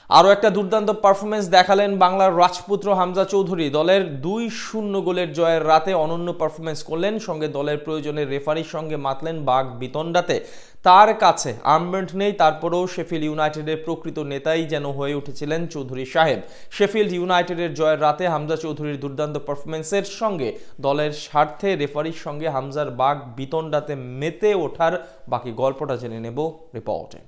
আরও একটা দুর্দান্ত পারফরমেন্স দেখালেন বাংলার রাজপুত্র হামজা চৌধুরী। দলের 2-0 গোলের জয়ের রাতে অনন্য পারফরমেন্স করলেন, সঙ্গে দলের প্রয়োজনে রেফারির সঙ্গে মাতলেন বাঘ বিতণ্ডাতে। তার কাছে আর্মব্যান্ড নেই, তারপরেও শেফিল্ড ইউনাইটেডের প্রকৃত নেতাই যেন হয়ে উঠেছিলেন চৌধুরী সাহেব। শেফিল্ড ইউনাইটেডের জয়ের রাতে হামজা চৌধুরীর দুর্দান্ত পারফরমেন্সের সঙ্গে দলের স্বার্থে রেফারির সঙ্গে হামজার বাঘ বিতণ্ডাতে মেতে ওঠার বাকি গল্পটা জেনে নেব রিপোর্টে।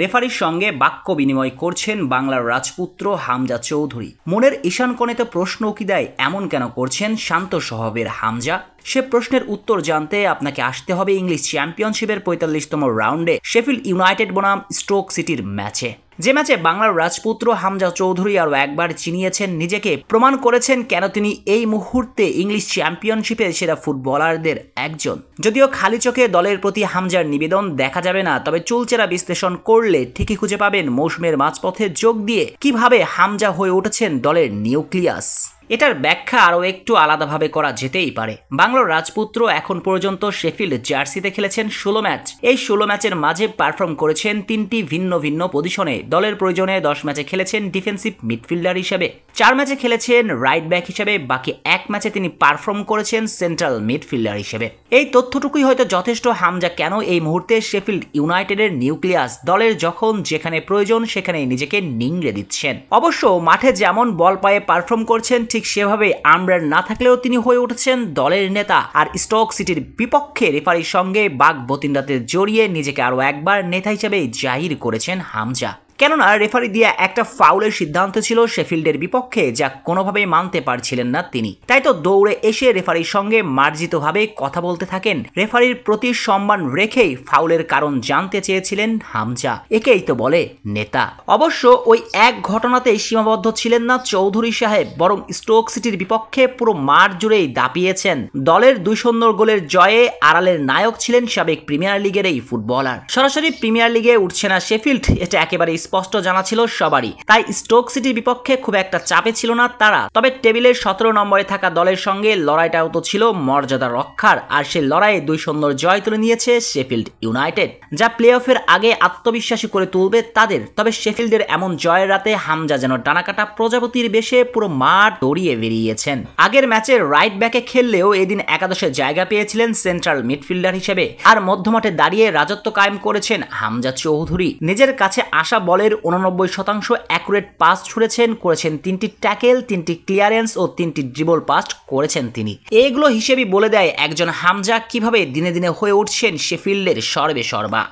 রেফারির সঙ্গে বাক্য বিনিময় করছেন বাংলার রাজপুত্র হামজা চৌধুরী। মনের ঈশান কোণেতে প্রশ্ন উকি দেয়, এমন কেন করছেন শান্ত স্বভাবের হামজা? সে প্রশ্নের উত্তর জানতে আপনাকে আসতে হবে ইংলিশ চ্যাম্পিয়নশিপের 45তম রাউন্ডে শেফিল্ড ইউনাইটেড বনাম স্টোক সিটির ম্যাচে। যে ম্যাচে বাংলার রাজপুত্র হামজা চৌধুরী আরও একবার চিনিয়েছেন নিজেকে, প্রমাণ করেছেন কেন তিনি এই মুহূর্তে ইংলিশ চ্যাম্পিয়নশিপের সেরা ফুটবলারদের একজন। যদিও খালি চোখে দলের প্রতি হামজার নিবেদন দেখা যাবে না, তবে চুলচেরা বিশ্লেষণ করলে ঠিকই খুঁজে পাবেন মৌসুমের মাঝপথে যোগ দিয়ে কিভাবে হামজা হয়ে উঠেছেন দলের নিউক্লিয়াস। এটার ব্যাখ্যা আরও একটু আলাদাভাবে করা যেতেই পারে। বাংলার রাজপুত্র এখন পর্যন্ত শেফিল্ড জার্সিতে খেলেছেন 16 ম্যাচ। এই 16 ম্যাচের মাঝে পারফর্ম করেছেন 3টি ভিন্ন ভিন্ন পজিশনে। দলের প্রয়োজনে 10 ম্যাচে খেলেছেন ডিফেন্সিভ মিডফিল্ডার হিসেবে, 4 ম্যাচে খেলেছেন রাইট ব্যাক হিসেবে, বাকি 1 ম্যাচে তিনি পারফর্ম করেছেন সেন্ট্রাল মিডফিল্ডার হিসেবে। এই তথ্যটুকুই হয়তো যথেষ্ট হামজা কেন এই মুহূর্তে শেফিল্ড ইউনাইটেডের নিউক্লিয়াস, দলের যখন যেখানে প্রয়োজন সেখানেই নিজেকে নিংড়ে দিচ্ছেন। অবশ্য মাঠে যেমন বল পায়ে পারফর্ম করছেন, ঠিক সেভাবে আর্মব্যান্ড না থাকলেও তিনি হয়ে উঠেছেন দলের নেতা। আর স্টোক সিটির বিপক্ষে রেফারির সঙ্গে বাঘ বতিন্দাতে জড়িয়ে নিজেকে আরও একবার নেতা হিসেবে জাহির করেছেন হামজা। কেননা রেফারি দিয়ে একটা ফাউলের সিদ্ধান্ত ছিল শেফিল্ডের বিপক্ষে, যা কোনোভাবেই মানতে পারছিলেন না তিনি। তাই তো দৌড়ে এসে রেফারির সঙ্গে মার্জিতভাবে কথা বলতে থাকেন। রেফারির প্রতি সম্মান রেখেই ফাউলের কারণ জানতে চেয়েছিলেন হামজা। একেই তো বলে নেতা। অবশ্য ওই এক ঘটনাতেই সীমাবদ্ধ ছিলেন না চৌধুরী সাহেব, বরং স্টোক সিটির বিপক্ষে পুরো মাঠ জুড়েই দাপিয়েছেন। দলের 2-0 গোলের জয়ে আড়ালের নায়ক ছিলেন সাবেক প্রিমিয়ার লিগের এই ফুটবলার। সরাসরি প্রিমিয়ার লিগে উঠছে না শেফিল্ড, এটা একেবারে স্পষ্ট জানা ছিল সবারই। তাই স্টোক সিটির বিপক্ষে খুব একটা চাপে ছিল না তারা। তবে টেবিলের 17 নম্বরে থাকা দলের সঙ্গে লড়াইটাও তো ছিল মর্যাদা রক্ষার, আর সেই লড়াইয়ে 2-0 জয় তুলে নিয়েছে শেফিল্ড ইউনাইটেড, যা প্লে অফের আগে আত্মবিশ্বাসী করে তুলবে তাদের। তবে শেফিল্ডের এমন জয়ের রাতে হামজা যেন ডানাকাটা প্রজাপতির বেশে পুরো মাঠ দৌড়িয়ে বেরিয়েছেন। আগের ম্যাচে রাইট ব্যাকে খেললেও এদিন একাদশে জায়গা পেয়েছিলেন সেন্ট্রাল মিডফিল্ডার হিসেবে, আর মধ্যমাঠে দাঁড়িয়ে রাজত্ব কায়েম করেছেন হামজা চৌধুরী। নিজের কাছে আসা বলের 89% অ্যাকুরেট পাস ছুড়েছেন, করেছেন 3টি ট্যাকেল, 3টি ক্লিয়ারেন্স ও 3টি ড্রিবল পাস করেছেন তিনি। এগুলো হিসেবেই বলে দেয় একজন হামজা কিভাবে দিনে দিনে হয়ে উঠছেন শেফিল্ডের সর্বে সর্বা।